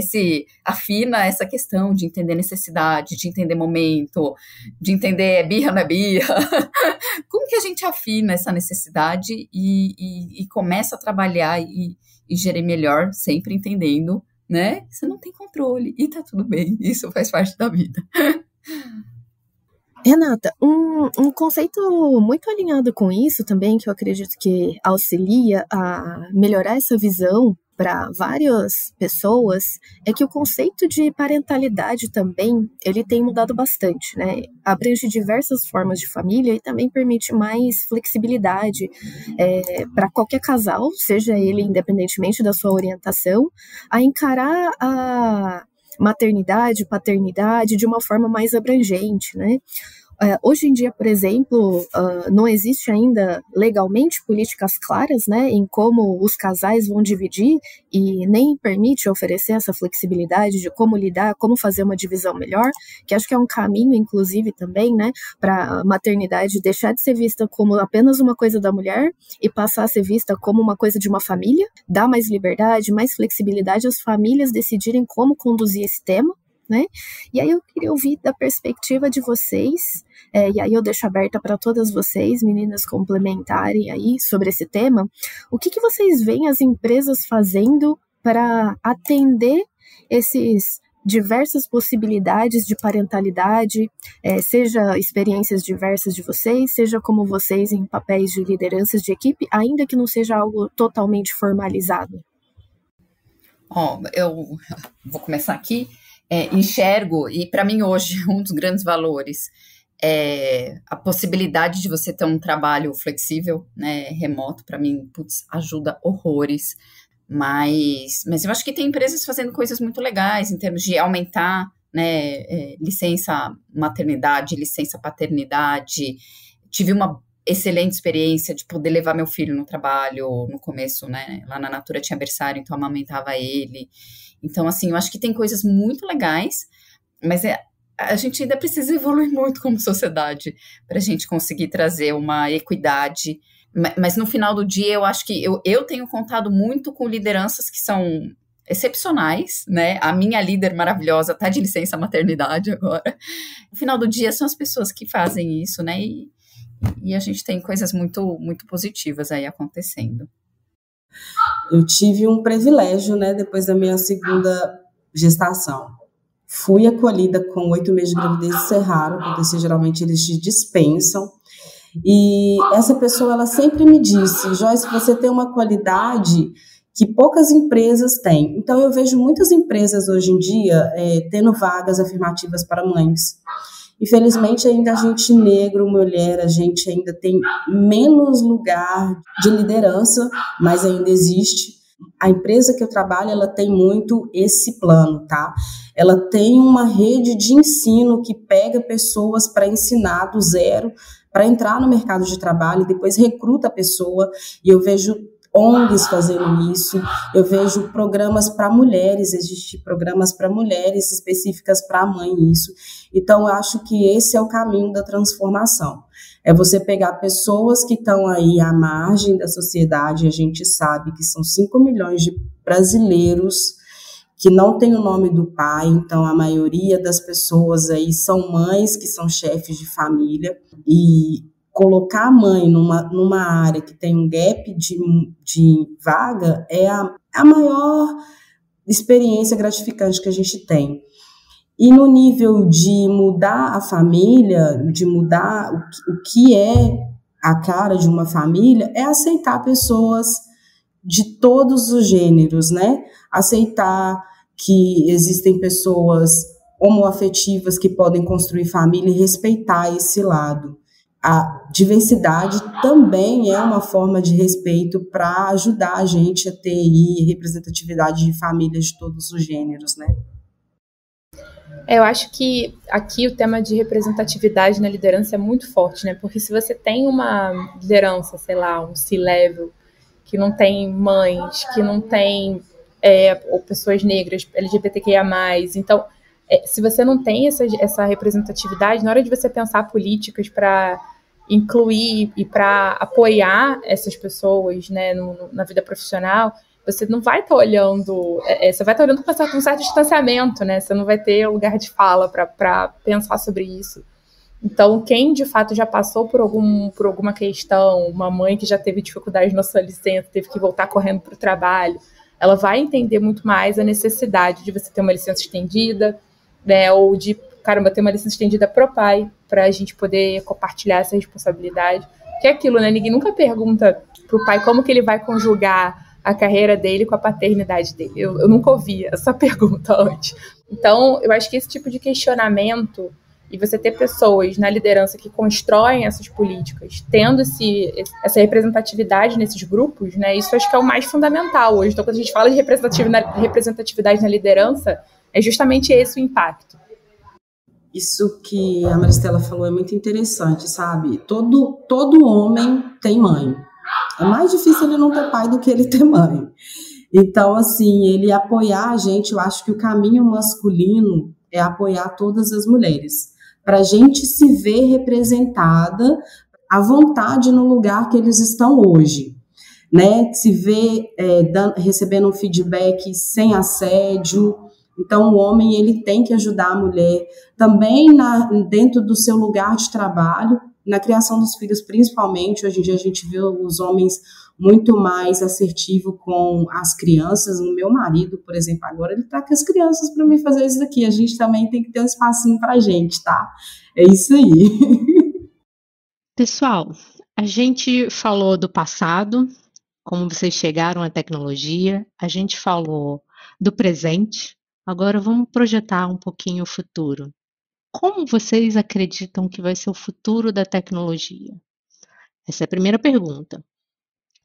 afina essa questão de entender necessidade, de entender momento, de entender birra, não é birra. Como que a gente afina essa necessidade e começa a trabalhar e gerir melhor, sempre entendendo, né? Você não tem controle e tá tudo bem, isso faz parte da vida. Renata, um conceito muito alinhado com isso também, que eu acredito que auxilia a melhorar essa visão para várias pessoas, é que o conceito de parentalidade também, ele tem mudado bastante, né? Abrange diversas formas de família e também permite mais flexibilidade para qualquer casal, seja ele independentemente da sua orientação, a encarar a maternidade, paternidade de uma forma mais abrangente, né? Hoje em dia, por exemplo, não existe ainda legalmente políticas claras, né, em como os casais vão dividir e nem permite oferecer essa flexibilidade de como lidar, como fazer uma divisão melhor, que acho que é um caminho, inclusive, também, né, para a maternidade deixar de ser vista como apenas uma coisa da mulher e passar a ser vista como uma coisa de uma família, dar mais liberdade, mais flexibilidade às famílias decidirem como conduzir esse tema, né? E aí eu queria ouvir da perspectiva de vocês, e aí eu deixo aberta para todas vocês, meninas, complementarem aí sobre esse tema, o que vocês veem as empresas fazendo para atender esses diversas possibilidades de parentalidade, seja experiências diversas de vocês, seja como vocês em papéis de lideranças de equipe, ainda que não seja algo totalmente formalizado. Eu vou começar aqui. Enxergo, e para mim hoje um dos grandes valores é a possibilidade de você ter um trabalho flexível, né, remoto. Para mim, ajuda horrores, mas eu acho que tem empresas fazendo coisas muito legais em termos de aumentar, né, licença maternidade, licença paternidade. Tive uma excelente experiência de poder levar meu filho no trabalho no começo, né, lá na Natura tinha berçário, então amamentava ele. Então, assim, eu acho que tem coisas muito legais, mas a gente ainda precisa evoluir muito como sociedade para a gente conseguir trazer uma equidade. Mas no final do dia, eu acho que eu tenho contado muito com lideranças que são excepcionais, né? A minha líder maravilhosa está de licença maternidade agora. No final do dia, são as pessoas que fazem isso, né? E a gente tem coisas muito, muito positivas aí acontecendo. Eu tive um privilégio, né, depois da minha segunda gestação. Fui acolhida com 8 meses de gravidez, isso é raro acontecer, geralmente eles te dispensam. E essa pessoa, ela sempre me disse, Joyce, você tem uma qualidade que poucas empresas têm. Então, eu vejo muitas empresas hoje em dia tendo vagas afirmativas para mães. Infelizmente, ainda a gente negro, mulher, a gente ainda tem menos lugar de liderança, mas ainda existe. A empresa que eu trabalho, ela tem muito esse plano, tá? Ela tem uma rede de ensino que pega pessoas para ensinar do zero, para entrar no mercado de trabalho e depois recruta a pessoa, e eu vejo ONGs fazendo isso, eu vejo programas para mulheres, existem programas para mulheres específicas para a mãe, isso. Então, eu acho que esse é o caminho da transformação. É você pegar pessoas que estão aí à margem da sociedade, a gente sabe que são 5 milhões de brasileiros que não tem o nome do pai, então a maioria das pessoas aí são mães que são chefes de família, e colocar a mãe numa área que tem um gap de vaga é a maior experiência gratificante que a gente tem. E no nível de mudar a família, de mudar o que é a cara de uma família, é aceitar pessoas de todos os gêneros, né? Aceitar que existem pessoas homoafetivas que podem construir família e respeitar esse lado. A diversidade também é uma forma de respeito para ajudar a gente a ter aí representatividade de famílias de todos os gêneros, né? Eu acho que aqui o tema de representatividade na liderança é muito forte, né? Porque se você tem uma liderança, sei lá, um C-level, que não tem mães, que não tem ou pessoas negras, LGBTQIA+, então, se você não tem essa representatividade, na hora de você pensar políticas para incluir e para apoiar essas pessoas, né, na vida profissional, você não vai estar olhando, você vai estar olhando com um certo distanciamento, né? Você não vai ter lugar de fala para pensar sobre isso. Então, quem de fato já passou por alguma questão, uma mãe que já teve dificuldade na sua licença, teve que voltar correndo para o trabalho, ela vai entender muito mais a necessidade de você ter uma licença estendida, né? Ou de, caramba, ter uma licença estendida pro pai, para a gente poder compartilhar essa responsabilidade. Que é aquilo, né? Ninguém nunca pergunta pro pai como que ele vai conjugar a carreira dele com a paternidade dele. Eu nunca ouvi essa pergunta antes. Então, eu acho que esse tipo de questionamento, e você ter pessoas na liderança que constroem essas políticas, tendo essa representatividade nesses grupos, né, isso acho que é o mais fundamental hoje. Então, quando a gente fala de representatividade na liderança, é justamente esse o impacto. Isso que a Maristela falou é muito interessante, sabe? Todo homem tem mãe. É mais difícil ele não ter pai do que ele ter mãe. Então, assim, ele apoiar a gente, eu acho que o caminho masculino é apoiar todas as mulheres, para a gente se ver representada à vontade no lugar que eles estão hoje, né? Se ver recebendo um feedback sem assédio. Então, o homem ele tem que ajudar a mulher também dentro do seu lugar de trabalho, na criação dos filhos principalmente. Hoje em dia a gente vê os homens muito mais assertivos com as crianças. O meu marido, por exemplo, agora ele está com as crianças para me fazer isso daqui. A gente também tem que ter um espacinho para a gente, tá? É isso aí. Pessoal, a gente falou do passado, como vocês chegaram à tecnologia, a gente falou do presente, agora vamos projetar um pouquinho o futuro. Como vocês acreditam que vai ser o futuro da tecnologia? Essa é a primeira pergunta.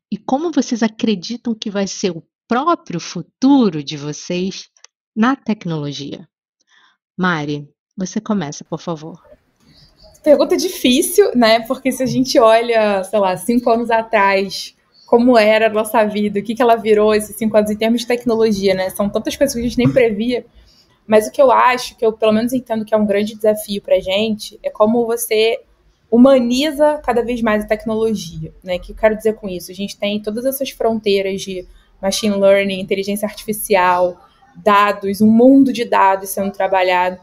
E como vocês acreditam que vai ser o próprio futuro de vocês na tecnologia? Mari, você começa, por favor. Pergunta difícil, né? Porque se a gente olha, sei lá, 5 anos atrás, como era a nossa vida, o que ela virou esses 5 anos em termos de tecnologia, né? São tantas coisas que a gente nem previa. Mas o que eu acho, que eu pelo menos entendo que é um grande desafio pra gente, é como você humaniza cada vez mais a tecnologia, né? O que eu quero dizer com isso? A gente tem todas essas fronteiras de machine learning, inteligência artificial, dados, um mundo de dados sendo trabalhado.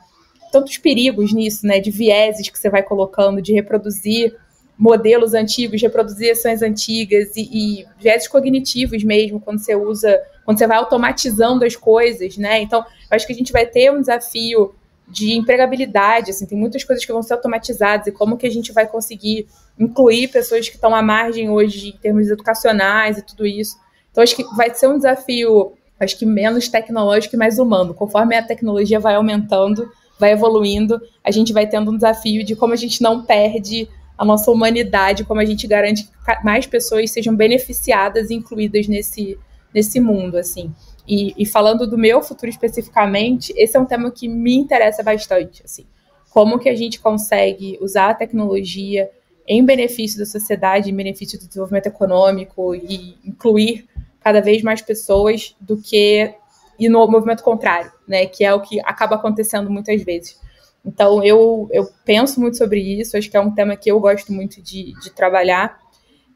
Tantos perigos nisso, né? De vieses que você vai colocando, de reproduzir modelos antigos, reproduzir ações antigas e vieses cognitivos mesmo, quando você vai automatizando as coisas, né? Então, eu acho que a gente vai ter um desafio de empregabilidade, assim, tem muitas coisas que vão ser automatizadas, e como que a gente vai conseguir incluir pessoas que estão à margem hoje em termos educacionais e tudo isso. Então, acho que vai ser um desafio, acho que menos tecnológico e mais humano. Conforme a tecnologia vai aumentando, vai evoluindo, a gente vai tendo um desafio de como a gente não perde a nossa humanidade, como a gente garante que mais pessoas sejam beneficiadas e incluídas nesse mundo, assim. E falando do meu futuro especificamente, esse é um tema que me interessa bastante, assim. Como que a gente consegue usar a tecnologia em benefício da sociedade, em benefício do desenvolvimento econômico e incluir cada vez mais pessoas do que ir no movimento contrário, né? Que é o que acaba acontecendo muitas vezes. Então, eu penso muito sobre isso, acho que é um tema que eu gosto muito de trabalhar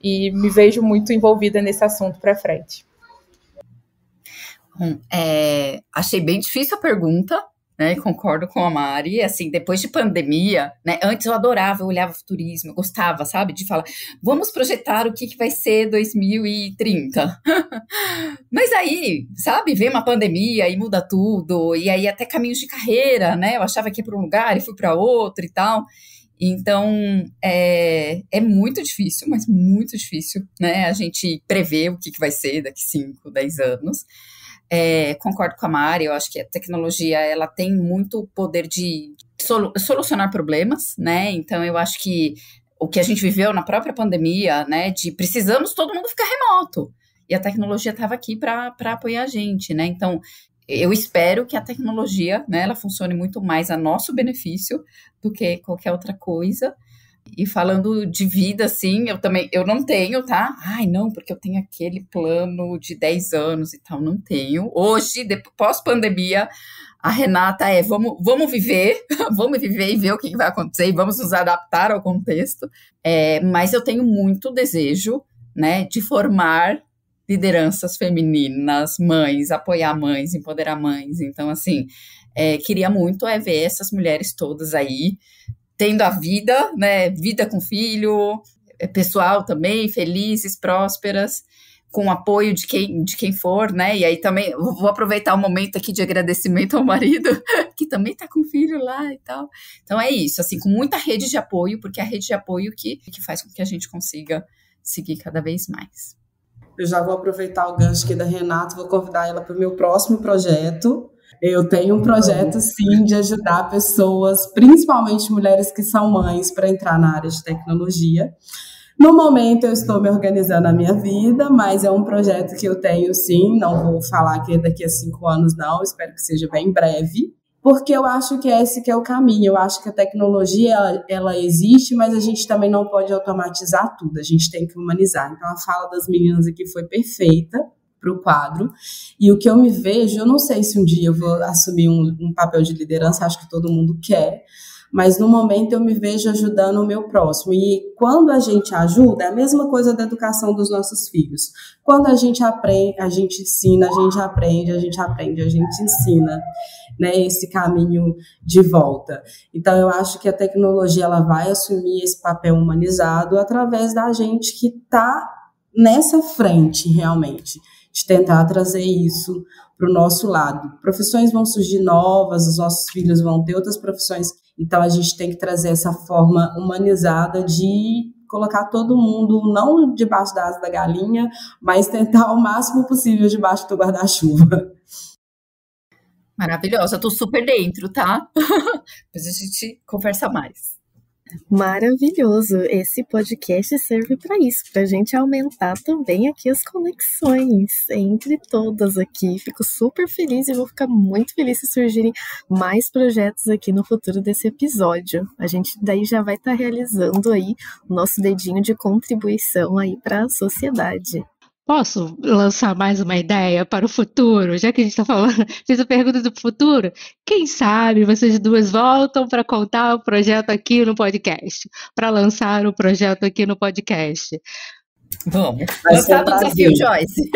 e me vejo muito envolvida nesse assunto para frente. Bom, achei bem difícil a pergunta, né? Concordo com a Mari. Assim, depois de pandemia, né? Antes eu adorava, eu olhava futurismo, eu gostava, sabe? De falar, vamos projetar o que vai ser 2030. Mas aí, sabe? Vem uma pandemia e muda tudo, e aí até caminhos de carreira, né? Eu achava que ia para um lugar e fui para outro e tal. Então, é muito difícil, mas muito difícil, né? A gente prever o que vai ser daqui 5, 10 anos. Concordo com a Mari, eu acho que a tecnologia ela tem muito poder de solucionar problemas, né? Então eu acho que o que a gente viveu na própria pandemia, né, de precisamos todo mundo ficar remoto, e a tecnologia estava aqui para apoiar a gente, né? Então eu espero que a tecnologia, né, ela funcione muito mais a nosso benefício do que qualquer outra coisa. E falando de vida, assim, eu não tenho, tá? Ai, não, porque eu tenho aquele plano de 10 anos e tal, não tenho. Hoje, pós-pandemia, a Renata vamos viver, vamos viver e ver o que vai acontecer, e vamos nos adaptar ao contexto. Mas eu tenho muito desejo, né, de formar lideranças femininas, mães, apoiar mães, empoderar mães. Então, assim, queria muito ver essas mulheres todas aí, tendo a vida, né, vida com filho, pessoal também, felizes, prósperas, com o apoio de quem for, né, e aí também vou aproveitar o momento aqui de agradecimento ao marido, que também tá com filho lá e tal. Então é isso, assim, com muita rede de apoio, porque é a rede de apoio que faz com que a gente consiga seguir cada vez mais. Eu já vou aproveitar o gancho aqui da Renata, vou convidar ela para o meu próximo projeto. Eu tenho um projeto, sim, de ajudar pessoas, principalmente mulheres que são mães, para entrar na área de tecnologia. No momento, eu estou me organizando a minha vida, mas é um projeto que eu tenho, sim. Não vou falar que é daqui a 5 anos, não. Espero que seja bem breve. porque eu acho que esse que é o caminho. Eu acho que a tecnologia, ela existe, mas a gente também não pode automatizar tudo, a gente tem que humanizar. Então, a fala das meninas aqui foi perfeita para o quadro, e o que eu me vejo, eu não sei se um dia eu vou assumir um papel de liderança, acho que todo mundo quer, mas no momento eu me vejo ajudando o meu próximo. E quando a gente ajuda, é a mesma coisa da educação dos nossos filhos. Quando a gente aprende, a gente ensina, a gente aprende, a gente aprende, a gente ensina, né, esse caminho de volta. Então, eu acho que a tecnologia ela vai assumir esse papel humanizado através da gente que está nessa frente, realmente, de tentar trazer isso para o nosso lado. Profissões vão surgir novas, os nossos filhos vão ter outras profissões, então a gente tem que trazer essa forma humanizada de colocar todo mundo, não debaixo da asa da galinha, mas tentar o máximo possível debaixo do guarda-chuva. Maravilhosa, tô super dentro, tá? Depois a gente conversa mais. Maravilhoso! Esse podcast serve para isso, para a gente aumentar também aqui as conexões entre todas aqui. Fico super feliz e vou ficar muito feliz se surgirem mais projetos aqui no futuro desse episódio. A gente daí já vai estar realizando aí o nosso dedinho de contribuição aí para a sociedade. Posso lançar mais uma ideia para o futuro? Já que a gente está falando, fiz a pergunta do futuro. Quem sabe vocês duas voltam para contar o projeto aqui no podcast, para lançar o projeto aqui no podcast. Vamos. Lançar o desafio, Joyce.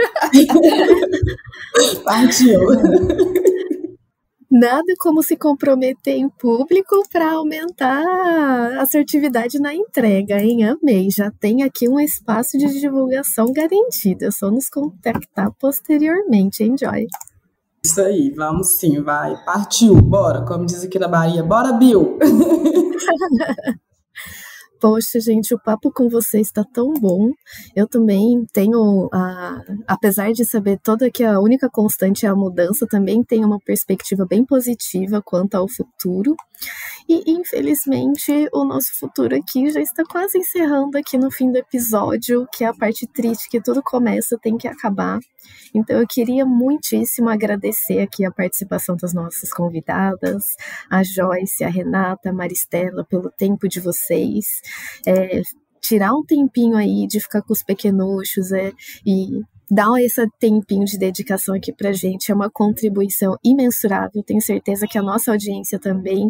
Partiu. Nada como se comprometer em público para aumentar a assertividade na entrega, hein? Amei, já tem aqui um espaço de divulgação garantido, é só nos contactar posteriormente, hein, Joy? Isso aí, vamos sim, vai, partiu, bora, como diz aqui na Bahia, bora, Bill! Poxa, gente, o papo com você está tão bom. Eu também tenho, apesar de saber toda que a única constante é a mudança, também tenho uma perspectiva bem positiva quanto ao futuro. E, infelizmente, o nosso futuro aqui já está quase encerrando aqui no fim do episódio, que é a parte triste, que tudo começa, tem que acabar. Então, eu queria muitíssimo agradecer aqui a participação das nossas convidadas, a Joyce, a Renata, a Maristela, pelo tempo de vocês. Tirar um tempinho aí de ficar com os pequenuchos e dar esse tempinho de dedicação aqui pra gente é uma contribuição imensurável. Tenho certeza que a nossa audiência também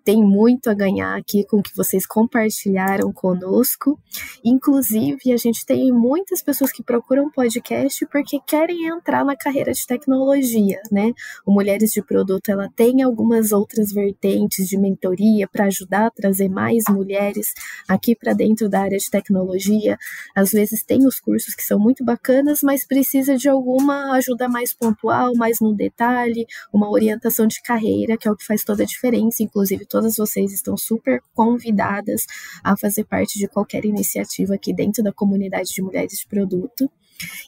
tem muito a ganhar aqui com o que vocês compartilharam conosco. Inclusive, a gente tem muitas pessoas que procuram podcast porque querem entrar na carreira de tecnologia, né? O Mulheres de Produto, ela tem algumas outras vertentes de mentoria para ajudar a trazer mais mulheres aqui para dentro da área de tecnologia. Às vezes tem os cursos que são muito bacanas, mas precisa de alguma ajuda mais pontual, mais no detalhe, uma orientação de carreira, que é o que faz toda a diferença. Inclusive, todas vocês estão super convidadas a fazer parte de qualquer iniciativa aqui dentro da comunidade de Mulheres de Produto.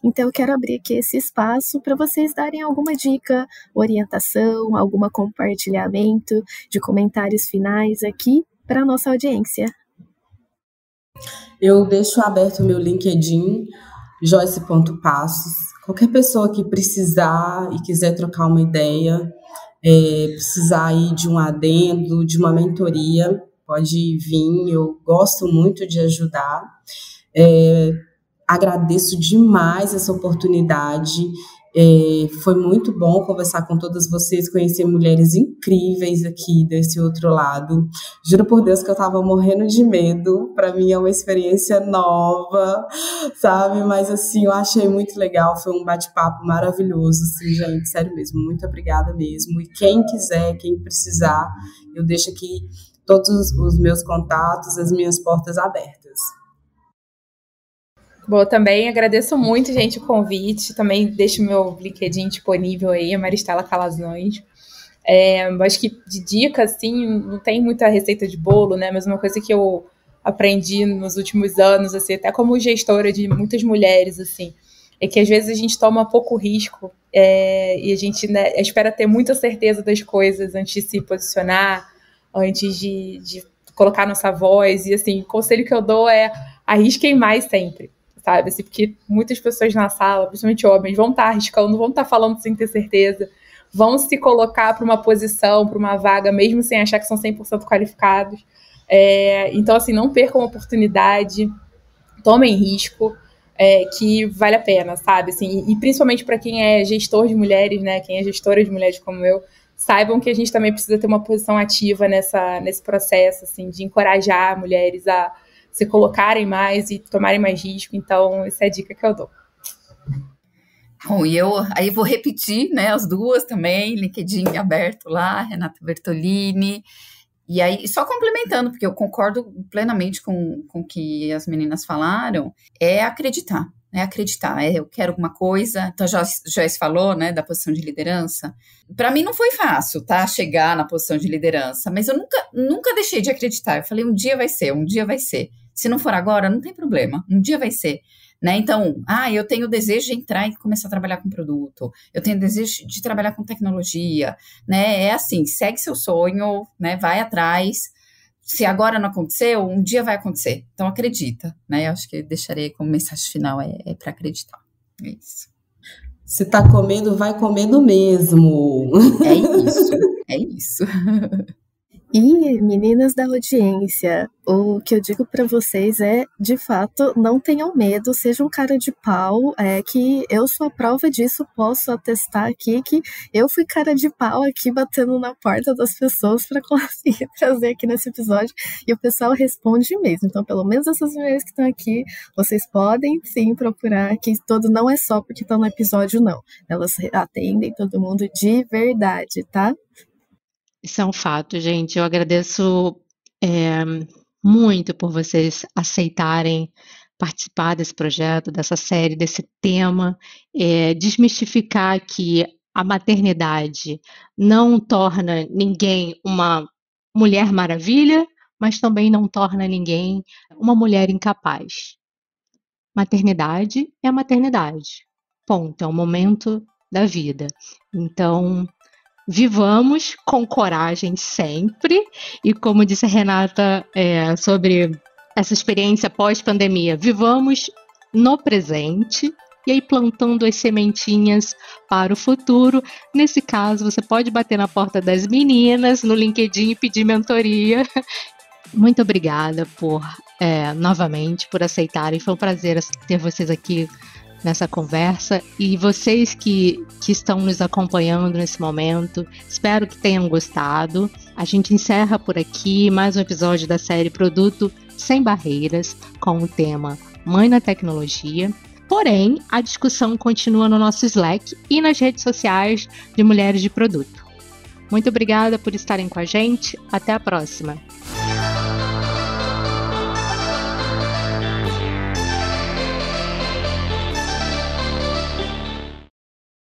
Então, eu quero abrir aqui esse espaço para vocês darem alguma dica, orientação, algum compartilhamento de comentários finais aqui para a nossa audiência. Eu deixo aberto o meu LinkedIn, Joyce.passos. Qualquer pessoa que precisar e quiser trocar uma ideia, precisar aí de um adendo, de uma mentoria, pode vir, eu gosto muito de ajudar. Agradeço demais essa oportunidade. Foi muito bom conversar com todas vocês, conhecer mulheres incríveis aqui desse outro lado. Juro por Deus que eu tava morrendo de medo. Para mim é uma experiência nova, sabe? Mas assim, eu achei muito legal. Foi um bate-papo maravilhoso, assim, gente, sério mesmo. Muito obrigada mesmo. E quem quiser, quem precisar, eu deixo aqui todos os meus contatos, as minhas portas abertas. Bom, também agradeço muito, gente, o convite. Também deixo meu LinkedIn disponível aí, a Maristela Calazans. Acho que de dica, assim, não tem muita receita de bolo, né? Mas uma coisa que eu aprendi nos últimos anos, assim, até como gestora de muitas mulheres, assim, é que às vezes a gente toma pouco risco e a gente, né, espera ter muita certeza das coisas antes de se posicionar, antes de colocar nossa voz. E, assim, o conselho que eu dou é arrisquem mais sempre. Sabe, assim, porque muitas pessoas na sala, principalmente homens, vão estar arriscando, vão estar falando sem ter certeza, vão se colocar para uma posição, para uma vaga, mesmo sem achar que são 100% qualificados. Então, assim, não percam a oportunidade, tomem risco, que vale a pena, sabe? Assim, e principalmente para quem é gestor de mulheres, né? Quem é gestora de mulheres como eu, saibam que a gente também precisa ter uma posição ativa nesse processo, assim, de encorajar mulheres a se colocarem mais e tomarem mais risco. Então, essa é a dica que eu dou. Bom, e aí vou repetir, né, as duas também, LinkedIn aberto lá, Renata Bertolini. E aí, só complementando, porque eu concordo plenamente com o que as meninas falaram, acreditar. Eu quero alguma coisa. Então, Joyce falou, né, da posição de liderança. Para mim não foi fácil, tá, chegar na posição de liderança, mas eu nunca deixei de acreditar. Eu falei, um dia vai ser. Se não for agora, não tem problema, um dia vai ser. Né? Então, eu tenho o desejo de entrar e começar a trabalhar com produto, eu tenho o desejo de trabalhar com tecnologia, né? É assim, segue seu sonho, né? Vai atrás. Se agora não aconteceu, um dia vai acontecer. Então, acredita, né? Eu acho que eu deixarei como mensagem final, para acreditar. É isso. Se tá comendo, vai comendo mesmo. É isso. E, meninas da audiência, o que eu digo para vocês é, de fato, não tenham medo, sejam cara de pau, que eu sou a prova disso, posso atestar aqui que eu fui cara de pau aqui batendo na porta das pessoas para conseguir trazer aqui nesse episódio, e o pessoal responde mesmo. Então, pelo menos essas mulheres que estão aqui, vocês podem sim procurar, que todo não é só porque estão no episódio, não. Elas atendem todo mundo de verdade, tá? Isso é um fato, gente. Eu agradeço muito por vocês aceitarem participar desse projeto, dessa série, desse tema, desmistificar que a maternidade não torna ninguém uma mulher maravilha, mas também não torna ninguém uma mulher incapaz. Maternidade é a maternidade. Ponto. É um momento da vida. Então, vivamos com coragem sempre, e como disse a Renata sobre essa experiência pós-pandemia, vivamos no presente e aí plantando as sementinhas para o futuro. Nesse caso, você pode bater na porta das meninas no LinkedIn e pedir mentoria. Muito obrigada novamente por aceitarem, foi um prazer ter vocês aqui nessa conversa, e vocês que estão nos acompanhando nesse momento, espero que tenham gostado. A gente encerra por aqui mais um episódio da série Produto Sem Barreiras, com o tema Mãe na Tecnologia. Porém, a discussão continua no nosso Slack e nas redes sociais de Mulheres de Produto. Muito obrigada por estarem com a gente, até a próxima!